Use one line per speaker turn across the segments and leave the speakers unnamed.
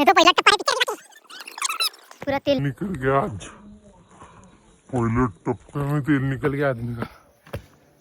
ये तो पहला टप्पा है, पूरा तेल
निकल गया आज। पहले टप्पे में तेल निकल गया आदमी का।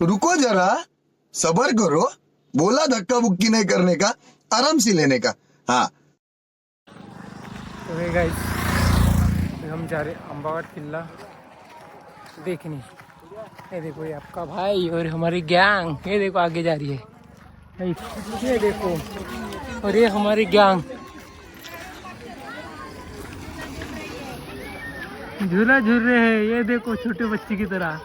रुको जरा, सबर करो। बोला धक्का बुक्की नहीं करने का, आराम से लेने का। हाँ
तो गाइस हम जा रहे अम्बागढ़ किला देखने। ये देखो, ये आपका भाई और हमारी गैंग, ये देखो आगे जा रही है। ये देखो, और ये हमारी गैंग झूला झूल रहे हैं। ये देखो छोटे बच्चे की तरह।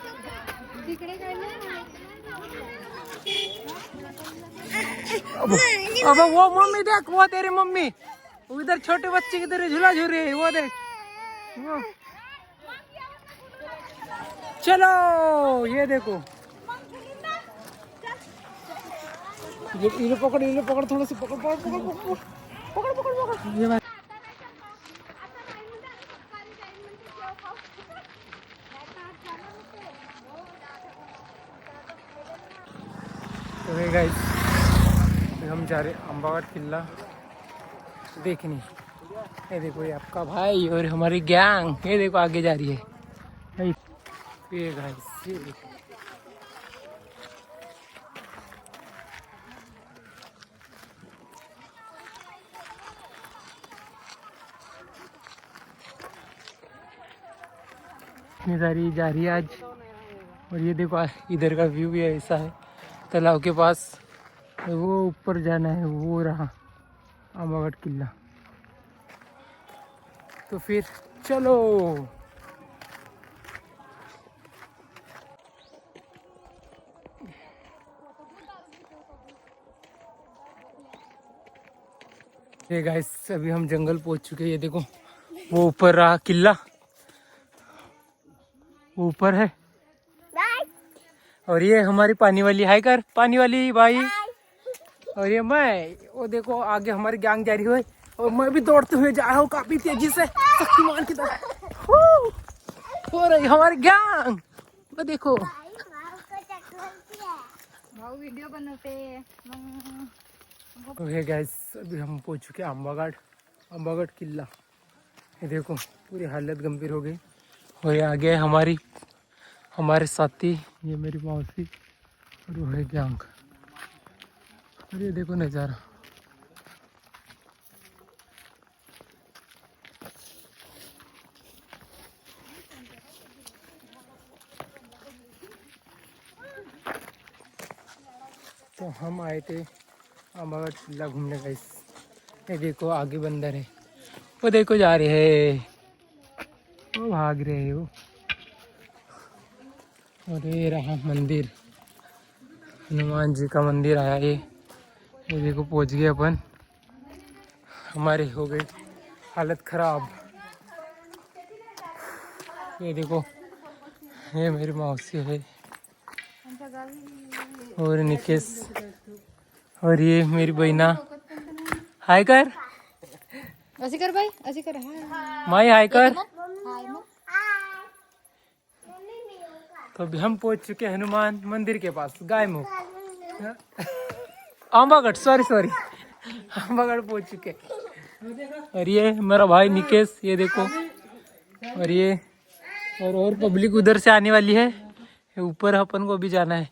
अब वो मम्मी देख, वो तेरी मम्मी उधर छोटे बच्चे की तरह झूला झूल रही है। वो देख वो। चलो ये देखो, ये पकड़ थोड़ा सा पकड़ पकड़ पकड़ पकड़ पकड़ पकड़ पकड़। ये बात तो गाइस हम जा रहे अम्बागढ़ किला देखने। ये देखो, ये आपका भाई और हमारी गैंग, ये देखो आगे जा रही है। ये गाइस, ये देखो। इतनी सारी जा रही है आज। और ये देखो इधर का व्यू भी ऐसा है, तालाब के पास। वो ऊपर जाना है, वो रहा अम्बागढ़ किला। तो फिर चलो। ये गाइस अभी हम जंगल पहुंच चुके हैं। ये देखो वो ऊपर रहा किला, वो ऊपर है। और ये हमारी पानी वाली, हाय कर पानी वाली भाई। और ये मैं, वो देखो आगे हमारी गैंग जा रही है। और मैं भी दौड़ते हुए जा रहा हूँ काफी तेजी से, शक्तिमान की तरह। हो रही हमारी गैंग, वो देखो।
वीडियो बनाते।
तो हे गाइस अभी हम पहुंच चुके हैं अम्बागढ़ किला। ये देखो पूरी हालत गंभीर हो गई। और ये आगे हमारे साथी, ये मेरी मौसी और वो है गैंग। और ये देखो नज़ारा। तो हम आए थे अम्बागढ़ किला घूमने का। ये देखो आगे बंदर है, वो देखो जा रहे हैं, वो भाग रहे हैं वो। और ये रहा मंदिर, हनुमान जी का मंदिर आया ये देखो पहुंच गए अपन। हमारी हो गई हालत खराब। ये देखो, ये मेरी मौसी है और निकेश, और ये मेरी बहना। हाय कर,
ऐसे कर भाई, ऐसे कर।
माई हाय कर। तो अभी हम पहुंच चुके हैं हनुमान मंदिर के पास, गाय मुख अम्बागढ़, सॉरी अम्बागढ़ पहुंच चुके। और ये मेरा भाई निकेश, ये देखो। और ये और पब्लिक उधर से आने वाली है। ऊपर अपन को भी जाना है।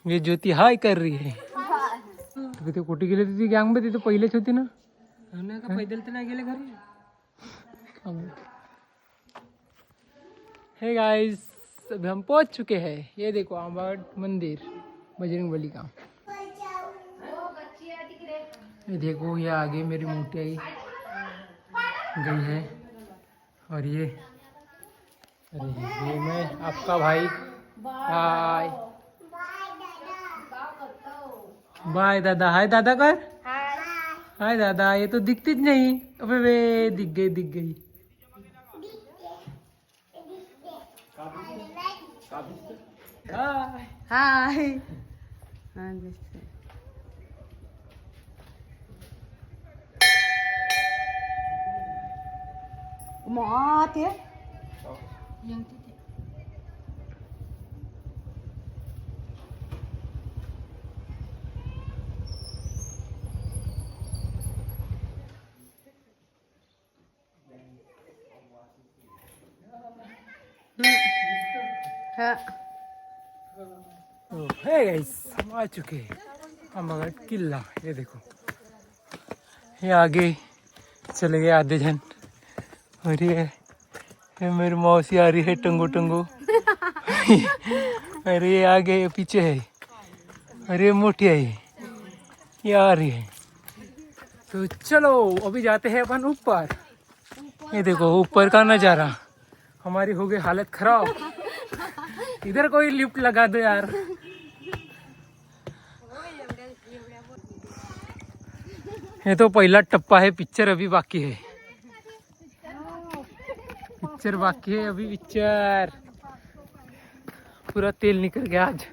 ये ज्योति हाय कर रही है। तो ते कुठे गेले तुझी गँग मध्ये? तो पहिलेच होती ना, का पैदल तर नाही गेले घरी। हे गाइस अभी हम पहुंच चुके हैं। ये देखो अम्बागढ़ मंदिर बजरंगबली का। ये देखो, ये आगे मेरी मोटी आई गई है। और ये मैं आपका भाई। हाय बाय दादा, हाय दादा कर। हाय दादा, ये तो दिखती ज नहीं। अबे वे दिख गई।
हाय। Mati ya? Yang titik. हाँ।
तो है गाइस, हम आ चुके हैं अम्बागढ़ किला। ये देखो, ये आगे चले गए आधे जन, और ये मेरी मौसी आ रही है टंगो टंगो। अरे ये आगे, ये पीछे है, अरे मोटी है ये आ रही है। तो चलो अभी जाते हैं अपन ऊपर। ये देखो ऊपर का नज़ारा, हमारी हो गई हालत खराब। इधर कोई लिफ्ट लगा दो यार। ये तो पहला टप्पा है, पिक्चर अभी बाकी है, पिक्चर बाकी है अभी, पिक्चर। पूरा तेल निकल गया आज,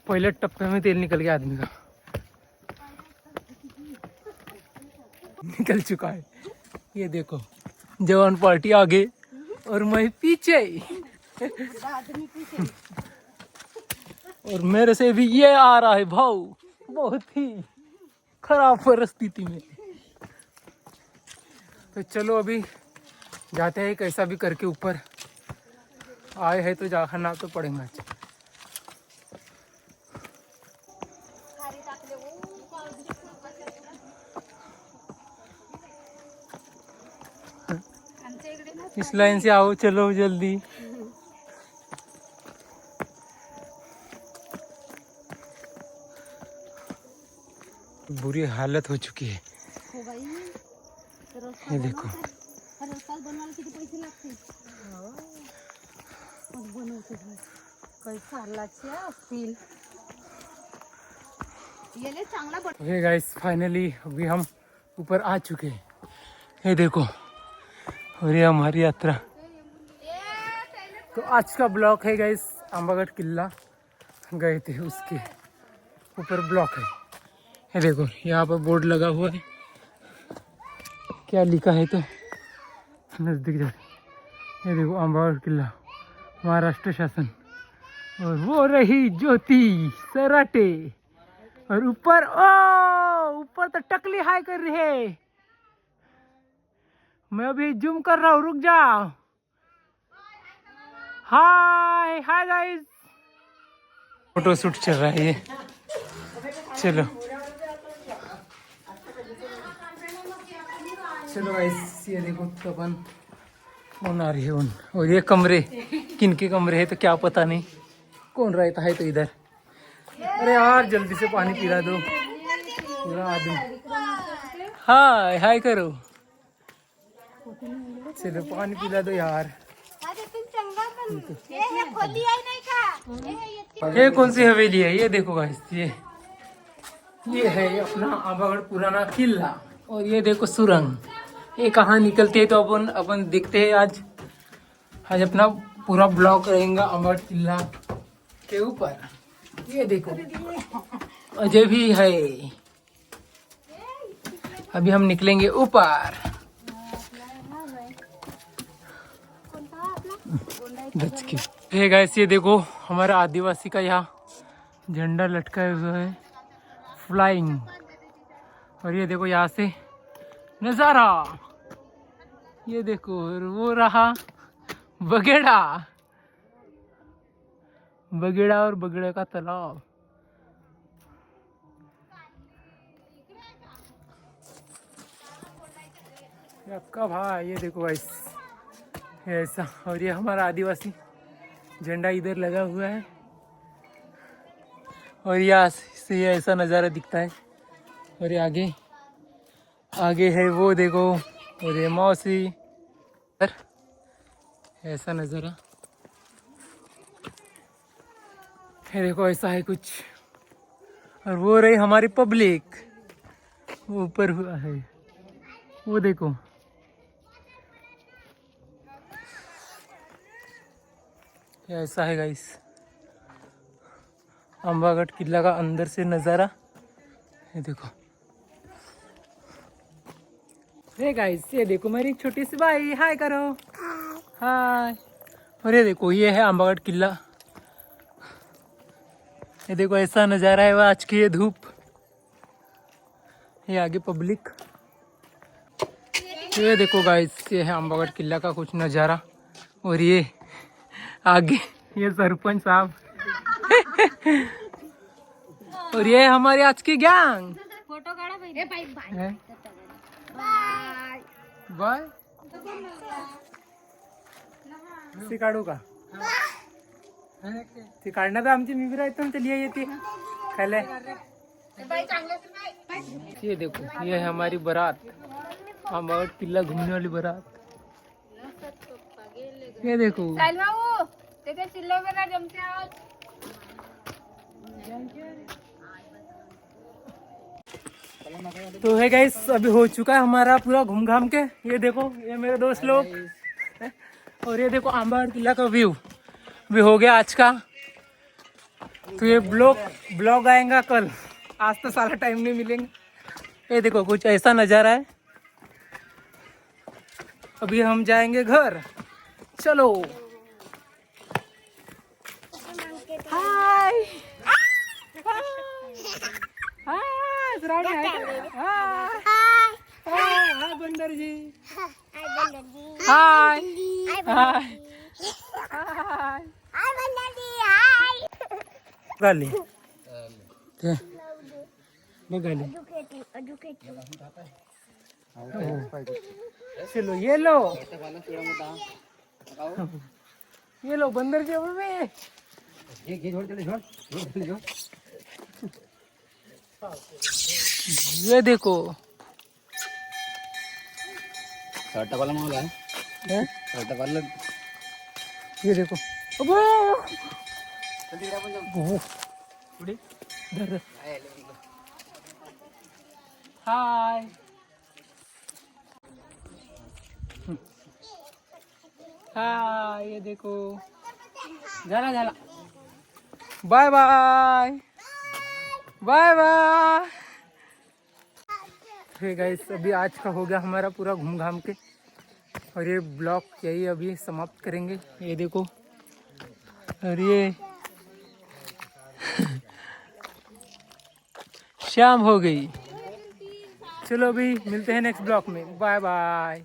पहले टप्पे में तेल निकल गया आदमी का, निकल चुका है। ये देखो जवान पार्टी आगे और मैं पीछे, और मेरे से भी ये आ रहा है भाऊ, बहुत ही खराब परिस्थिति में। तो चलो अभी जाते हैं, कैसा भी करके ऊपर आए हैं तो जाना तो पड़ेगा। इस लाइन से आओ, चलो जल्दी। बुरी हालत हो चुकी है, ये देखो। ओके गाइस, फाइनली अभी हम ऊपर आ चुके हैं, ये देखो। और ये हमारी यात्रा। तो आज का ब्लॉक है गाइस, अम्बागढ़ किला गए थे, उसके ऊपर ब्लॉक है। ये देखो यहाँ पर बोर्ड लगा हुआ है, क्या लिखा है तो नज़दीक जाके ये देखो, अम्बागढ़ किला, महाराष्ट्र शासन। और वो रही ज्योति सराटे, और ऊपर ऊपर तो टकली हाई कर रही है। मैं अभी जूम कर रहा हूँ, रुक जाओ। हाय हाय गाइस, फोटो शूट चल रहा है ये, चलो चलो गाइस। ये देखो तपन कौन आ रही है उन, और ये कमरे किन के कमरे है तो क्या पता नहीं, कौन रहता है तो इधर। अरे यार जल्दी से पानी पिला दो पूरा आदमी। हाय हाय करो, चलो पानी पिला दो यार। ये कौन सी हवेली है? ये देखो गाइस, ये है अपना अम्बागढ़ पुराना किला, और ये देखो सुरंग, ये कहाँ निकलती है तो अपन देखते हैं। आज अपना पूरा ब्लॉक रहेगा अम्बागढ़ किला के ऊपर। ये देखो अजय भी है, अभी हम निकलेंगे ऊपर। हे गाइस, ये देखो हमारा आदिवासी का यहाँ झंडा लटकाया हुआ है, फ्लाइंग। और ये देखो यहाँ से नज़ारा, ये देखो। और वो रहा बगेड़ा, बगेड़ा और बगेड़ा का तालाब। आपका भाई, ये देखो गाइस ऐसा। और ये हमारा आदिवासी झंडा इधर लगा हुआ है, और यहाँ से ऐसा नज़ारा दिखता है। और ये आगे है वो देखो, और ये मौसी, ऐसा नज़ारा। ये देखो ऐसा है कुछ। और वो रही हमारी पब्लिक, वो ऊपर हुआ है, वो देखो। ऐसा है गाइस अम्बागढ़ किला का अंदर से नज़ारा, ये देखो। हे गाइस, ये देखो मेरी छोटी सी भाई, हाय करो, हाय। और ये देखो, ये है अम्बागढ़ किला, ये देखो ऐसा नज़ारा है। आज की ये धूप, ये आगे पब्लिक। ये देखो गाइस, ये है अम्बागढ़ किला का कुछ नज़ारा। और ये आगे ये सरपंच साहब और ये हमारी आज की गैंग।
फोटो काढा पहिले बाय
है?
बाय
बाय ती काढू का ती काढण्यात आमची मित्र आहेत ना ते लिया येते खाले। ये देखो ये है हमारी बारात, अम्बावट किला घूमने वाली बारात। ये देखो
काल भाऊ ते काय चिल्लो बेटा जमते आज।
तो है गाइस अभी हो चुका है हमारा पूरा घूम घाम के। ये देखो ये मेरे दोस्त लोग और ये देखो अम्बावट किला का व्यू भी हो गया आज का। तो ये ब्लॉग आएगा कल, आज तो सारा टाइम नहीं मिलेंगे। ये देखो कुछ ऐसा नज़ारा है। अभी हम जाएंगे घर, चलो। हाय हाय बंदर जी, हाय हाय गाली गाली चलो ये लो बंदर जी अबे ये देखो ये देखो हाय हाय ये देखो झाला झाला बाय बाय बाय बाय। तो गाइस अभी आज का हो गया हमारा पूरा घूम घाम के और ये ब्लॉग यही अभी समाप्त करेंगे। ये देखो और ये शाम हो गई। चलो अभी मिलते हैं नेक्स्ट ब्लॉग में, बाय बाय।